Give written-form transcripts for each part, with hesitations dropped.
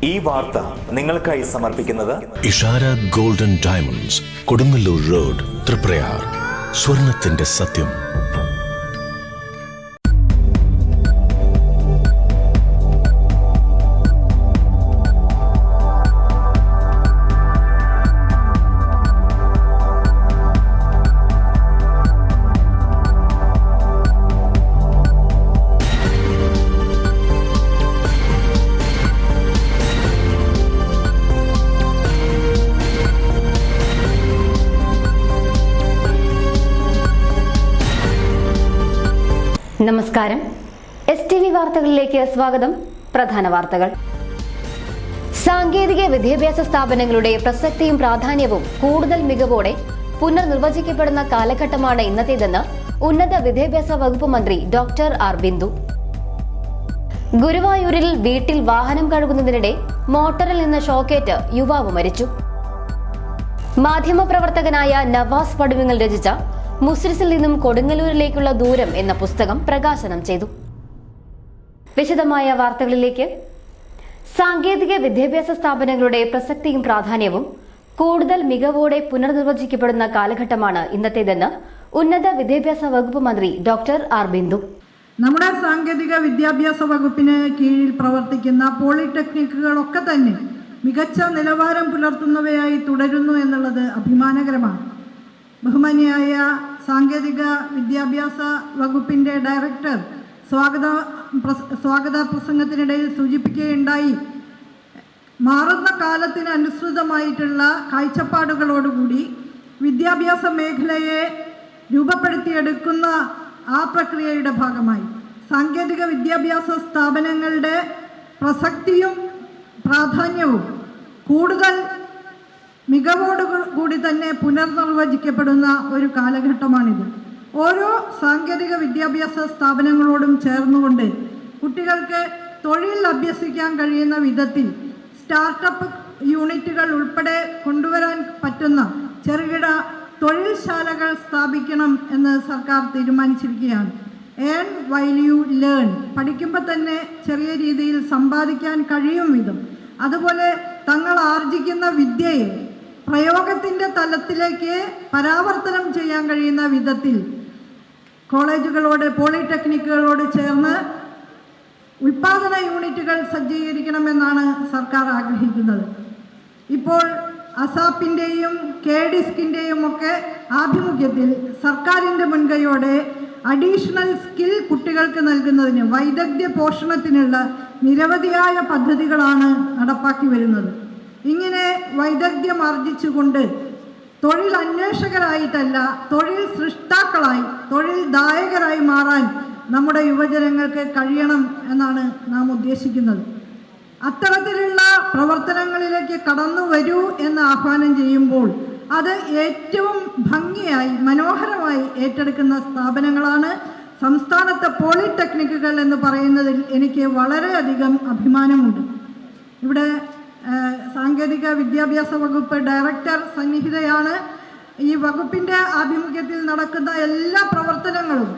ഈ വാർത്ത നിങ്ങൾക്കായി സമർപ്പിക്കുന്നത് Ishara golden diamonds, Kodungallur road, Triprayar. സ്വർണത്തിന്റെ സത്യം. നമസ്കാരം. STV വാർത്തകളിലേക്ക് സ്വാഗതം. പ്രധാന വാർത്തകൾ. സാങ്കേതിക വിദ്യാഭ്യാസ സ്ഥാപനങ്ങളുടെ പ്രസക്തിയും പ്രാധാന്യവും കൂടുതൽ മികവോടെ പുനർനിർവചിക്കപ്പെടുന്ന കാലഘട്ടമാണ് ഇന്നത്തേതെന്ന് ഉന്നത വിദ്യാഭ്യാസ വകുപ്പ് മന്ത്രി ഡോക്ടർ ആർ ബിന്ദു. ഗുരുവായൂരിൽ വീട്ടിൽ വാഹനം കഴുകുന്നതിനിടെ മോട്ടറിൽ നിന്ന് ഷോക്കേറ്റ് യുവാവ് മരിച്ചു. മാധ്യമപ്രവർത്തകനായ നവാസ് പടുവിങ്ങൽ രചിച്ച മുസ്രിസിൽ നിന്നും കൊടുങ്ങല്ലൂരിലേക്കുള്ള ദൂരം എന്ന പുസ്തകം പ്രകാശനം ചെയ്തു. വിശദമായ വാർത്തകളിലേക്ക്. സാങ്കേതിക വിദ്യാഭ്യാസ സ്ഥാപനങ്ങളുടെ പ്രസക്തിയും പ്രാധാന്യവും കൂടുതൽ മികവോടെ പുനർനിർവചിക്കപ്പെടുന്ന കാലഘട്ടമാണ് ഇന്നത്തേതെന്ന് ഉന്നത വിദ്യാഭ്യാസ വകുപ്പ് മന്ത്രി ഡോക്ടർ ആർ ബിന്ദു. നമ്മുടെ സാങ്കേതിക വിദ്യാഭ്യാസ വകുപ്പിന് കീഴിൽ പ്രവർത്തിക്കുന്ന പോളിടെക്നിക്കുകളൊക്കെ തന്നെ മികച്ച നിലവാരം പുലർത്തുന്നവയായി തുടരുന്നു എന്നുള്ളത് അഭിമാനകരമാണ്. ബഹുമാന്യായ സാങ്കേതിക വിദ്യാഭ്യാസ വകുപ്പിൻ്റെ ഡയറക്ടർ സ്വാഗത പ്രസംഗത്തിനിടയിൽ സൂചിപ്പിക്കുകയുണ്ടായി, മാറുന്ന കാലത്തിന് അനുസൃതമായിട്ടുള്ള കാഴ്ചപ്പാടുകളോടുകൂടി വിദ്യാഭ്യാസ മേഖലയെ രൂപപ്പെടുത്തിയെടുക്കുന്ന ആ പ്രക്രിയയുടെ ഭാഗമായി സാങ്കേതിക വിദ്യാഭ്യാസ സ്ഥാപനങ്ങളുടെ പ്രസക്തിയും പ്രാധാന്യവും കൂടുതൽ മികവോടുകൂടി തന്നെ പുനർനിർവചിക്കപ്പെടുന്ന ഒരു കാലഘട്ടമാണിത്. ഓരോ സാങ്കേതിക വിദ്യാഭ്യാസ സ്ഥാപനങ്ങളോടും ചേർന്നുകൊണ്ട് കുട്ടികൾക്ക് തൊഴിൽ അഭ്യസിക്കാൻ കഴിയുന്ന വിധത്തിൽ സ്റ്റാർട്ടപ്പ് യൂണിറ്റുകൾ ഉൾപ്പെടെ കൊണ്ടുവരാൻ പറ്റുന്ന ചെറുകിട തൊഴിൽശാലകൾ സ്ഥാപിക്കണം എന്ന് സർക്കാർ തീരുമാനിച്ചിരിക്കുകയാണ്. ഏൺ വൈൽ യു ലേൺ, പഠിക്കുമ്പോൾ തന്നെ ചെറിയ രീതിയിൽ സമ്പാദിക്കാൻ കഴിയും വിധം, അതുപോലെ തങ്ങൾ ആർജിക്കുന്ന വിദ്യയെ പ്രയോഗത്തിൻ്റെ തലത്തിലേക്ക് പരാവർത്തനം ചെയ്യാൻ കഴിയുന്ന വിധത്തിൽ കോളേജുകളോട് പോളിടെക്നിക്കുകളോട് ചേർന്ന് ഉൽപാദന യൂണിറ്റുകൾ സജ്ജീകരിക്കണമെന്നാണ് സർക്കാർ ആഗ്രഹിക്കുന്നത്. ഇപ്പോൾ അസാപ്പിൻ്റെയും KDISCിൻ്റെയും ഒക്കെ ആഭിമുഖ്യത്തിൽ സർക്കാരിൻ്റെ മുൻകൈയോടെ അഡീഷണൽ സ്കിൽ കുട്ടികൾക്ക് നൽകുന്നതിന് വൈദഗ്ധ്യ പോഷണത്തിനുള്ള നിരവധിയായ പദ്ധതികളാണ് നടപ്പാക്കി വരുന്നത്. ഇങ്ങനെ വൈദഗ്ധ്യം ആർജിച്ചുകൊണ്ട് തൊഴിൽ അന്വേഷകരായിട്ടല്ല, തൊഴിൽ സൃഷ്ടാക്കളായി, തൊഴിൽ ദായകരായി മാറാൻ നമ്മുടെ യുവജനങ്ങൾക്ക് കഴിയണം എന്നാണ് നാം ഉദ്ദേശിക്കുന്നത്. അത്തരത്തിലുള്ള പ്രവർത്തനങ്ങളിലേക്ക് കടന്നു വരൂ എന്ന് ആഹ്വാനം ചെയ്യുമ്പോൾ അത് ഏറ്റവും ഭംഗിയായി മനോഹരമായി ഏറ്റെടുക്കുന്ന സ്ഥാപനങ്ങളാണ് സംസ്ഥാനത്തെ പോളിടെക്നിക്കുകൾ എന്ന് പറയുന്നതിൽ എനിക്ക് വളരെയധികം അഭിമാനമുണ്ട്. ഇവിടെ സാങ്കേതിക വിദ്യാഭ്യാസ വകുപ്പ് ഡയറക്ടർ സന്നിഹിതയാണ്. ഈ വകുപ്പിൻ്റെ ആഭിമുഖ്യത്തിൽ നടക്കുന്ന എല്ലാ പ്രവർത്തനങ്ങളും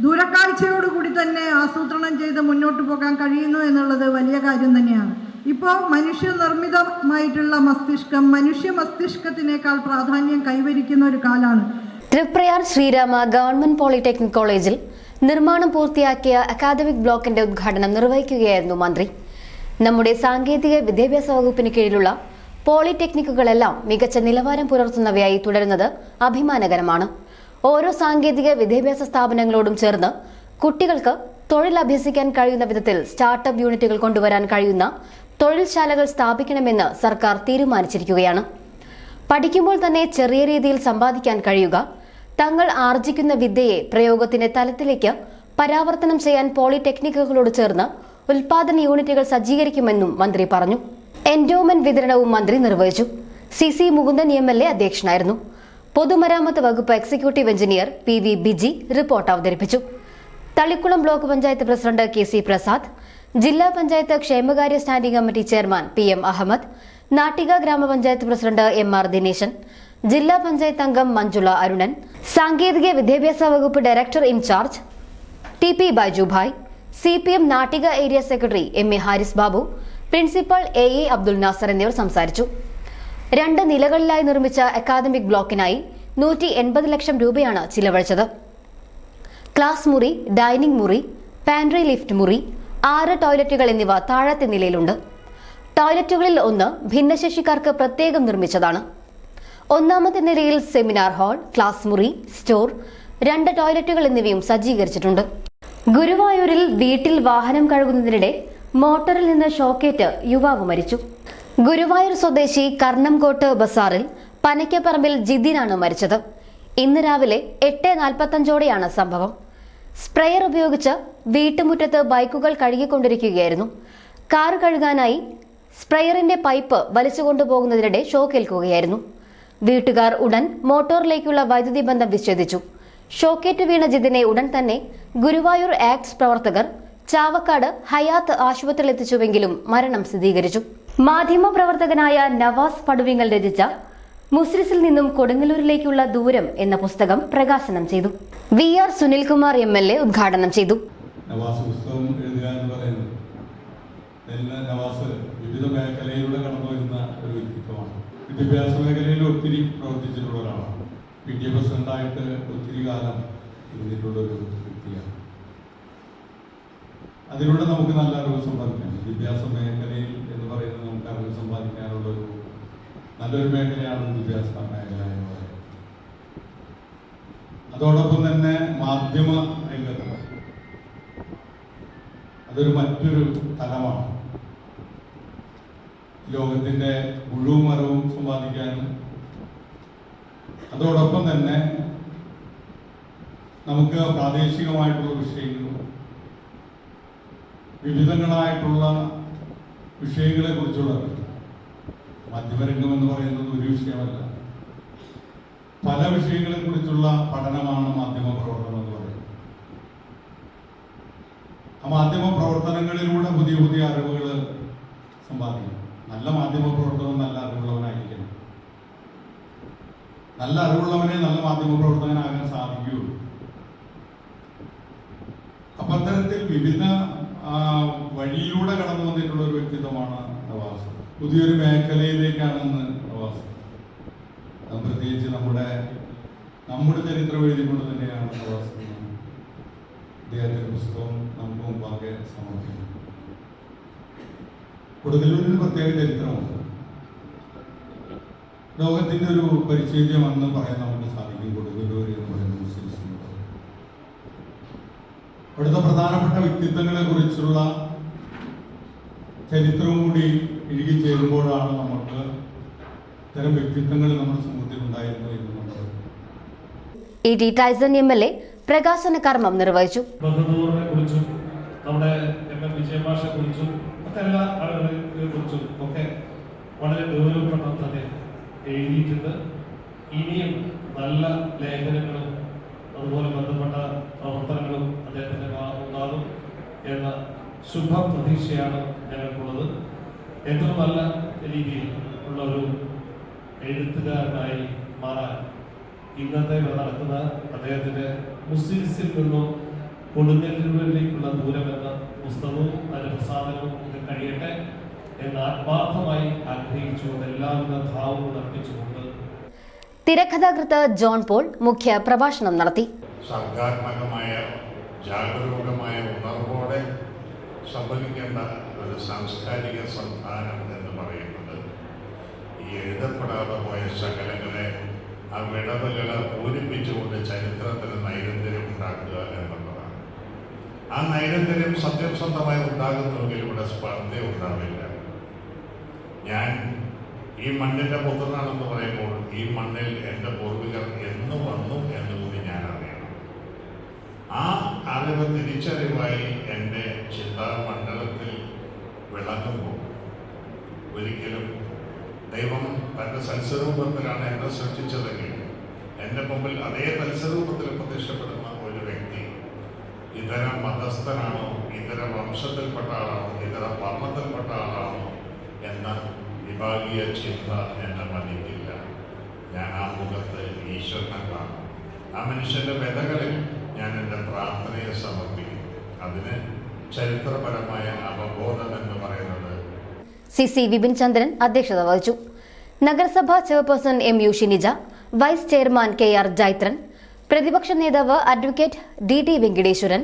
ദൂരക്കാഴ്ചയോടുകൂടി തന്നെ ആസൂത്രണം ചെയ്ത് മുന്നോട്ട് പോകാൻ കഴിയുന്നു എന്നുള്ളത് വലിയ കാര്യം തന്നെയാണ്. ഇപ്പോൾ മനുഷ്യനിർമ്മിതമായിട്ടുള്ള മസ്തിഷ്കം മനുഷ്യ മസ്തിഷ്കത്തിനേക്കാൾ പ്രാധാന്യം കൈവരിക്കുന്ന ഒരു കാലമാണ്. തൃപ്രയാർ ശ്രീരാമ ഗവൺമെന്റ് പോളിടെക്നിക് കോളേജിൽ നിർമ്മാണം പൂർത്തിയാക്കിയ അക്കാദമിക് ബ്ലോക്കിന്റെ ഉദ്ഘാടനം നിർവഹിക്കുകയായിരുന്നു മന്ത്രി. നമ്മുടെ സാങ്കേതിക വിദ്യാഭ്യാസ വകുപ്പിന് കീഴിലുള്ള പോളിടെക്നിക്കുകളെല്ലാം മികച്ച നിലവാരം പുലർത്തുന്നവയായി തുടരുന്നത് അഭിമാനകരമാണ്. ഓരോ സാങ്കേതിക വിദ്യാഭ്യാസ സ്ഥാപനങ്ങളോടും ചേർന്ന് കുട്ടികൾക്ക് തൊഴിൽ അഭ്യസിക്കാൻ കഴിയുന്ന വിധത്തിൽ സ്റ്റാർട്ടപ്പ് യൂണിറ്റുകൾ കൊണ്ടുവരാൻ കഴിയുന്ന തൊഴിൽശാലകൾ സ്ഥാപിക്കണമെന്ന് സർക്കാർ തീരുമാനിച്ചിരിക്കുകയാണ്. പഠിക്കുമ്പോൾ തന്നെ ചെറിയ രീതിയിൽ സമ്പാദിക്കാൻ കഴിയുക, തങ്ങൾ ആർജിക്കുന്ന വിദ്യയെ പ്രയോഗത്തിന്റെ തലത്തിലേക്ക് പരാവർത്തനം ചെയ്യാൻ പോളിടെക്നിക്കുകളോട് ചേർന്ന് ഉൽപാദന യൂണിറ്റുകൾ സജ്ജീകരിക്കുമെന്നും മന്ത്രി പറഞ്ഞു. എൻഡോമെന്റ് വിതരണവും മന്ത്രി നിർവഹിച്ചു. CC മുകുന്ദൻ MLA അധ്യക്ഷനായിരുന്നു. പൊതുമരാമത്ത് വകുപ്പ് executive engineer PV Biji report അവതരിപ്പിച്ചു. Thalikkulam block panchayat president KC Prasad, ജില്ലാ പഞ്ചായത്ത് ക്ഷേമകാര്യ standing committee chairman PM Ahammed, Nattika ഗ്രാമപഞ്ചായത്ത് പ്രസിഡന്റ് MR ദിനേശൻ, ജില്ലാ പഞ്ചായത്ത് അംഗം മഞ്ജുള അരുണൻ, സാങ്കേതിക വിദ്യാഭ്യാസ വകുപ്പ് director in charge TP Baijubhai, CPM Nattika area secretary MA Haris Babu, principal A.E. Abdul Nasar എന്നിവർ സംസാരിച്ചു. 2 നിലകളിലായി നിർമ്മിച്ച അക്കാദമിക് ബ്ലോക്കിനായി 180 ലക്ഷം രൂപയാണ് ചിലവഴിച്ചത്. ക്ലാസ് മുറി, ഡൈനിംഗ് മുറി, പാൻട്രി, ലിഫ്റ്റ് മുറി, 6 ടോയ്ലറ്റുകൾ എന്നിവ താഴത്തെ നിലയിലുണ്ട്. ടോയ്ലറ്റുകളിൽ ഒന്ന് ഭിന്നശേഷിക്കാർക്ക് പ്രത്യേകം നിർമ്മിച്ചതാണ്. 1ാമത്തെ നിലയിൽ സെമിനാർ ഹാൾ, ക്ലാസ് മുറി, സ്റ്റോർ, 2 ടോയ്ലറ്റുകൾ എന്നിവയും സജ്ജീകരിച്ചിട്ടുണ്ട്. ഗുരുവായൂരിൽ വീട്ടിൽ വാഹനം കഴുകുന്നതിനിടെ മോട്ടറിൽ നിന്ന് ഷോക്കേറ്റ് യുവാവ് മരിച്ചു. ഗുരുവായൂർ സ്വദേശി കർണംകോട്ട് ബസാറിൽ പനയ്ക്കപ്പറമ്പിൽ ജിതിനാണ് മരിച്ചത്. ഇന്ന് രാവിലെ 8:45ഓടെയാണ് സംഭവം. സ്പ്രെയർ ഉപയോഗിച്ച് വീട്ടുമുറ്റത്ത് ബൈക്കുകൾ കഴുകിക്കൊണ്ടിരിക്കുകയായിരുന്നു. Car കഴുകാനായി സ്പ്രെയറിന്റെ pipe വലിച്ചുകൊണ്ടുപോകുന്നതിനിടെ ഷോക്കേൽക്കുകയായിരുന്നു. വീട്ടുകാർ ഉടൻ മോട്ടോറിലേക്കുള്ള വൈദ്യുതി ബന്ധം വിച്ഛേദിച്ചു. ഷോക്കേറ്റ് വീണ ജിതിനെ ഉടൻ തന്നെ ഗുരുവായൂർ ആക്ട്സ് പ്രവർത്തകർ ചാവക്കാട് ഹയാത്ത് ആശുപത്രിയിൽ എത്തിച്ചുവെങ്കിലും മരണം സ്ഥിരീകരിച്ചു. മാധ്യമപ്രവർത്തകനായ നവാസ് പടുവിങ്ങൽ രചിച്ച മുസ്രിസിൽ നിന്നും കൊടുങ്ങല്ലൂരിലേക്കുള്ള ദൂരം എന്ന പുസ്തകം പ്രകാശനം ചെയ്തു. VR സുനിൽകുമാർ MLA ഉദ്ഘാടനം ചെയ്തു. നവാസ് പുസ്തകം എഴുതുക എന്ന് പറയുന്നത് നവാസ് വിവിധ മേഖലയിലൂടെ കടന്നു വരുന്ന ഒരു വ്യക്തിത്വമാണ്. വിദ്യാഭ്യാസ മേഖലയിൽ ഒത്തിരി പ്രവർത്തിച്ചിട്ടുള്ള ഒരാളാണ്. PTA പ്രസിഡന്റായിട്ട് ഒത്തിരി കാലം ഇരുന്നിട്ടുള്ള ഒരു വ്യക്തിയാണ്. അതിലൂടെ നമുക്ക് നല്ല അറിവ് സമ്പാദിക്കാം. വിദ്യാഭ്യാസ മേഖലയിൽ എന്ന് പറയുന്നത് നമുക്ക് അറിവ് സമ്പാദിക്കാനുള്ള നല്ലൊരു മേഖലയാണ് വിദ്യാഭ്യാസ മേഖല എന്ന് പറയുന്നത്. അതോടൊപ്പം തന്നെ മാധ്യമ രംഗത്ത് അതൊരു മറ്റൊരു തലമാണ്. ലോകത്തിന്റെ മുഴുവൻ അറിവും സമ്പാദിക്കാനും അതോടൊപ്പം തന്നെ നമുക്ക് പ്രാദേശികമായിട്ടുള്ള വിഷയങ്ങളും വിവിധങ്ങളായിട്ടുള്ള വിഷയങ്ങളെ കുറിച്ചുള്ള മാധ്യമരംഗം എന്ന് പറയുന്നത് ഒരു വിഷയമല്ല. പല വിഷയങ്ങളെ കുറിച്ചുള്ള പഠനമാണ് മാധ്യമ പ്രവർത്തനം എന്ന് പറയുന്നത്. ആ മാധ്യമ പ്രവർത്തനങ്ങളിലൂടെ പുതിയ പുതിയ അറിവുകൾ സമ്പാദിക്കണം. നല്ല മാധ്യമ പ്രവർത്തനം നല്ല അറിവുള്ളവനായിരിക്കണം. നല്ല അറിവുള്ളവനെ നല്ല മാധ്യമ പ്രവർത്തകനാകാൻ സാധിക്കുകയുള്ളൂ. അപ്പൊ അത്തരത്തിൽ വിവിധ വഴിയിലൂടെ കടന്നു വന്നിട്ടുള്ള ഒരു വ്യക്തിത്വമാണ് നവാസ്. പുതിയൊരു മേഖലയിലേക്കാണ് ഇന്ന് നവാസ്. പ്രത്യേകിച്ച് നമ്മുടെ ചരിത്രം എഴുതിക്കൊണ്ട് തന്നെയാണ് നവാസ് അദ്ദേഹത്തിന്റെ പുസ്തകം നമുക്ക് മുമ്പാകെ സമർപ്പിക്കുന്നത്. കൊടുങ്ങല്ലൂരിന് പ്രത്യേക ചരിത്രമുണ്ട്. ലോകത്തിന്റെ ഒരു പരിചയമെന്ന് പറയാൻ നമുക്ക് സാധിക്കും. കൊടുങ്ങല്ലൂർ എന്ന് പറയുന്ന മുസ്ലിം. അവിടുത്തെ പ്രധാനപ്പെട്ട വ്യക്തിത്വങ്ങളെ കുറിച്ചുള്ള ചരിത്രവും കൂടി ഇഴുകി ചേരുമ്പോഴാണ് നമുക്ക് ഇത്തരം വ്യക്തിത്വങ്ങൾ നമ്മുടെ സമൂഹത്തിൽ ഉണ്ടായിരുന്നു എന്ന് നമ്മൾ. E.T. ടൈസൺ MLA പ്രകാശന കർമ്മം നിർവഹിച്ചു. കുറിച്ചും നമ്മുടെ MM വിജയഭാഷയെ കുറിച്ചും ഒക്കെ എല്ലാ ആളുകളെ കുറിച്ചും ഒക്കെ വളരെ ഗൗരവപ്പെട്ട തന്നെ എഴുതിയിട്ടുണ്ട്. ഇനിയും നല്ല ലേഖനങ്ങളും അതുപോലെ ബന്ധപ്പെട്ട പ്രവർത്തനങ്ങളും അദ്ദേഹത്തിന്റെ ഭാഗത്തുണ്ടാകും എന്ന ശുഭ പ്രതീക്ഷയാണ് ഞങ്ങൾക്കുള്ളത്. ഏറ്റവും നല്ല രീതിയിൽ ഉള്ള ഒരു എഴുത്തുകാരനായി മാറാൻ ഇന്നത്തെ നടക്കുന്ന അദ്ദേഹത്തിന്റെ മുസ്ലിംസിൽ നിന്നും കൊടുങ്ങല്ലൂരിലേക്കുള്ള ദൂരം എന്ന പുസ്തകവും അതിന്റെ പ്രസാദനവും ഒക്കെ കഴിയട്ടെ എന്ന് ആത്മാർത്ഥമായി ആഗ്രഹിച്ചുകൊണ്ട് എല്ലാവിധ ഭാവവും അർപ്പിച്ചുകൊണ്ട് തിരക്കഥാകൃത്ത് ജോൺ പോൾ മുഖ്യ പ്രഭാഷണം നടത്തി. സർഗാത്മകമായ ജാഗരൂകമായ ഉണർവോടെ സംഭവിക്കേണ്ട ഒരു സാംസ്കാരിക സംസ്ഥാനം എന്ന് പറയുന്നത് ഈ എഴുതപ്പെടാതെ പോയ ശകലങ്ങളെ ആ വിടവുകളെ പൂരിപ്പിച്ചുകൊണ്ട് ചരിത്രത്തിന് നൈരന്തര്യം ഉണ്ടാക്കുക എന്നുള്ളതാണ്. ആ നൈരന്തര്യം സത്യസന്ധമായി ഉണ്ടാകുന്നുവെങ്കിൽ ഇവിടെ സ്പർദ്ധ ഉണ്ടാവില്ല. ഞാൻ ഈ മണ്ണിന്റെ പുത്രനാണെന്ന് പറയുമ്പോൾ ഈ മണ്ണിൽ എൻ്റെ പൂർവികർ എന്ന് വന്നു എന്നുകൂടി ഞാൻ അറിയണം. ആ അറിവ് തിരിച്ചറിവായി എൻ്റെ ചിന്താമണ്ഡലത്തിൽ വിളങ്ങുമ്പോൾ ഒരിക്കലും ദൈവം തൻ്റെ സൽസ്വരൂപത്തിലാണ് എന്നെ സൃഷ്ടിച്ചതെങ്കിൽ എൻ്റെ മുമ്പിൽ അതേ തൽസ്വരൂപത്തിൽ പ്രത്യക്ഷപ്പെടുന്ന ഒരു വ്യക്തി ഇതര മതസ്ഥനാണോ, ഇതര വംശത്തിൽപ്പെട്ട ആളാണോ, ഇതര വർണ്ണത്തിൽപ്പെട്ട ആളാണോ എന്ന വിഭാഗീയ ചിന്ത എന്നെ മതിക്കില്ല. ഞാൻ ആ മുഖത്ത് ഈശ്വരനെ കാണും. ആ മനുഷ്യൻ്റെ വ്യതകളിൽ ഞാൻ എൻ്റെ പ്രാർത്ഥനയെ സമർപ്പിക്കും. അതിന് ചരിത്രപരമായ അവബോധം എന്ന് പറയുന്നത് CC വിപിൻ ചന്ദ്രൻ അധ്യക്ഷത വഹിച്ചു. നഗരസഭാ chairperson MU Shinija, vice chairman KR Jaithran, പ്രതിപക്ഷ നേതാവ് advocate DT Venkiteswaran,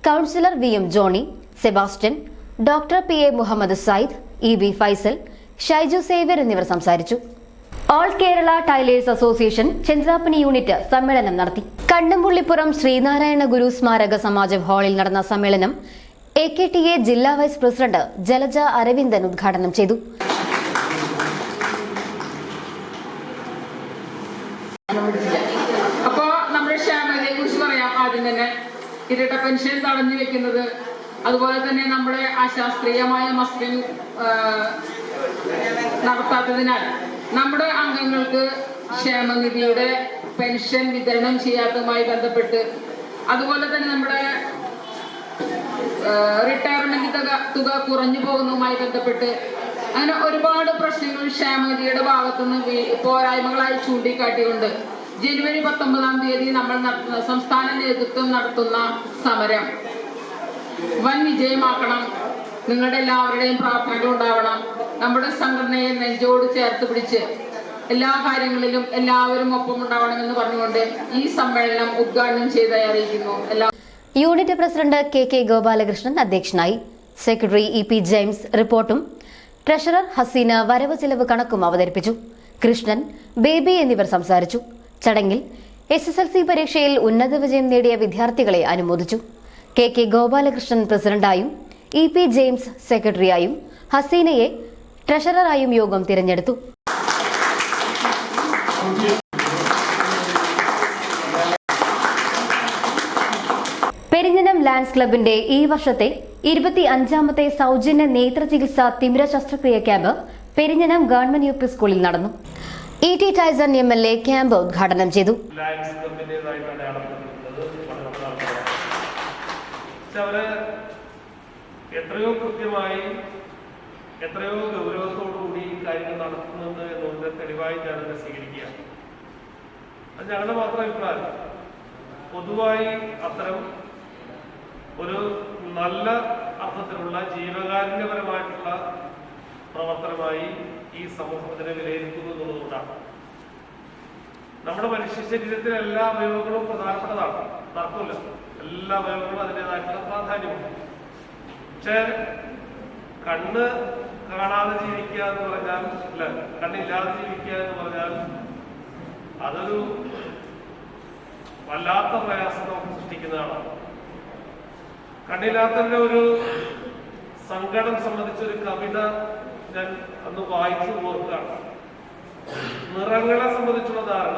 councillor VM Johny, Sebastian, doctor PA Muhammad Sayyid, EB Faisal, Shaiju Xavier എന്നിവർ സംസാരിച്ചു. All Kerala tailors association Chandrappini unit സമ്മേളനം നടത്തി. കണ്ണമ്പുള്ളിപ്പുറം ശ്രീനാരായണ ഗുരു സ്മാരക സമാജം ഹാളിൽ നടന്ന സമ്മേളനം AKTA ജില്ലാ വൈസ് പ്രസിഡന്റ് ജലജ അരവിന്ദൻ ഉദ്ഘാടനം ചെയ്തു. അപ്പോ നമ്മുടെ ക്ഷേമതയെ കുറിച്ച് പറയാം. ആദ്യം തന്നെ ഇരട്ട പെൻഷൻ തടഞ്ഞു വെക്കുന്നത്, അതുപോലെ തന്നെ നമ്മുടെ അശാസ്ത്രീയമായ മസ്റ്റിംഗ് നടത്താത്തതിനാൽ നമ്മുടെ അംഗങ്ങൾക്ക് ക്ഷേമനിധിയുടെ പെൻഷൻ വിതരണം ചെയ്യാത്തതുമായി ബന്ധപ്പെട്ട്, അതുപോലെ തന്നെ നമ്മുടെ റിട്ടയർമെന്റ് തുക കുറഞ്ഞു പോകുന്നതുമായി ബന്ധപ്പെട്ട് അങ്ങനെ ഒരുപാട് പ്രശ്നങ്ങൾ ക്ഷേമനിധിയുടെ ഭാഗത്തുനിന്ന് പോരായ്മകളായി ചൂണ്ടിക്കാട്ടിക്കൊണ്ട് ജനുവരി 19-ാം തീയതി നമ്മൾ സംസ്ഥാന നേതൃത്വം നടത്തുന്ന സമരം വൻ വിജയമാക്കണം. നിങ്ങളുടെ എല്ലാവരുടെയും പ്രാർത്ഥന ഉണ്ടാവണം. നമ്മുടെ സംഘടനയെ നെഞ്ചോട് ചേർത്ത് പിടിച്ച് എല്ലാ കാര്യങ്ങളിലും എല്ലാവരും ഒപ്പം ഉണ്ടാവണമെന്ന് പറഞ്ഞുകൊണ്ട് ഈ സമ്മേളനം ഉദ്ഘാടനം ചെയ്തായി അറിയിക്കുന്നു. യൂണിറ്റ് പ്രസിഡന്റ് KK ഗോപാലകൃഷ്ണൻ അധ്യക്ഷനായി. സെക്രട്ടറി EP ജെയിംസ് റിപ്പോർട്ടും ട്രഷറർ ഹസീന വരവ് ചെലവ് കണക്കും അവതരിപ്പിച്ചു. കൃഷ്ണൻ, ബേബി എന്നിവർ സംസാരിച്ചു. ചടങ്ങിൽ SSLC പരീക്ഷയിൽ ഉന്നത വിജയം നേടിയ വിദ്യാർത്ഥികളെ അനുമോദിച്ചു. KK ഗോപാലകൃഷ്ണൻ പ്രസിഡന്റായും EP ജെയിംസ് സെക്രട്ടറിയായും ഹസീനയെ ട്രഷററായും യോഗം തിരഞ്ഞെടുത്തു. പെരിഞ്ഞനം ലാൻഡ്സ് ക്ലബിന്റെ ഈ വർഷത്തെ 25ാമത്തെ സൗജന്യ നേത്ര ചികിത്സാ തിമിര ശസ്ത്രക്രിയ ക്യാമ്പ് പെരിഞ്ഞനം ഗവൺമെന്റ് UP സ്കൂളിൽ നടന്നു. ET ടൈസൺ MLA ക്യാമ്പ് ഉദ്ഘാടനം ചെയ്തു. എത്രയോ കൃത്യമായി എത്രയോ ഗൗരവത്തോടുകൂടി കാര്യങ്ങൾ നടത്തുന്നുണ്ട് എന്നതിന്റെ തെളിവായി ഞാനത് സ്വീകരിക്കുക. അത് ഞങ്ങളുടെ മാത്രം അഭിപ്രായം. പൊതുവായി അത്തരം ഒരു നല്ല അർത്ഥത്തിലുള്ള ജീവകാരുണ്യപരമായിട്ടുള്ള പ്രവർത്തനമായി ഈ സമൂഹത്തിനെ വിലയിരുത്തുന്നു എന്നുള്ളതുകൊണ്ടാണ്. നമ്മുടെ മനുഷ്യ ശരീരത്തിലെ എല്ലാ അവയവങ്ങളും പ്രധാനപ്പെട്ടതാണ്, തർക്കമില്ല. എല്ലാ അവയവങ്ങളും അതിൻ്റെതായിട്ടുള്ള പ്രാധാന്യമുണ്ട്. പക്ഷെ കണ്ണ് കാണാതെ ജീവിക്കുക എന്ന് പറഞ്ഞാൽ, അല്ല, കണ്ണില്ലാതെ ജീവിക്കുക എന്ന് പറഞ്ഞാൽ അതൊരു വല്ലാത്ത പ്രയാസം നമുക്ക് സൃഷ്ടിക്കുന്നതാണ്. കണ്ണില്ലാത്തതിന്റെ ഒരു സങ്കടം സംബന്ധിച്ചൊരു കവിത ഞാൻ അന്ന് വായിച്ചു ഓർക്കുകയാണ്. നിറങ്ങളെ സംബന്ധിച്ചുള്ള ധാരണ.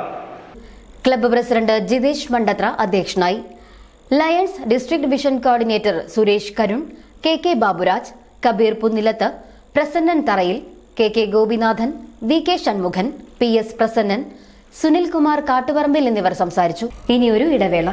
ക്ലബ്ബ് പ്രസിഡന്റ് ജിതേഷ് മണ്ടത്ര അധ്യക്ഷനായി. Lions district vision coordinator Suresh Karun, KK Baburaj, Kabeer Punnilath, Prasannan Tharayil, KK Gopinathan, VK Shanmughan, PS Prasannan, Sunilkumar Kattuparambil എന്നിവർ സംസാരിച്ചു. ഇനിയൊരു ഇടവേള.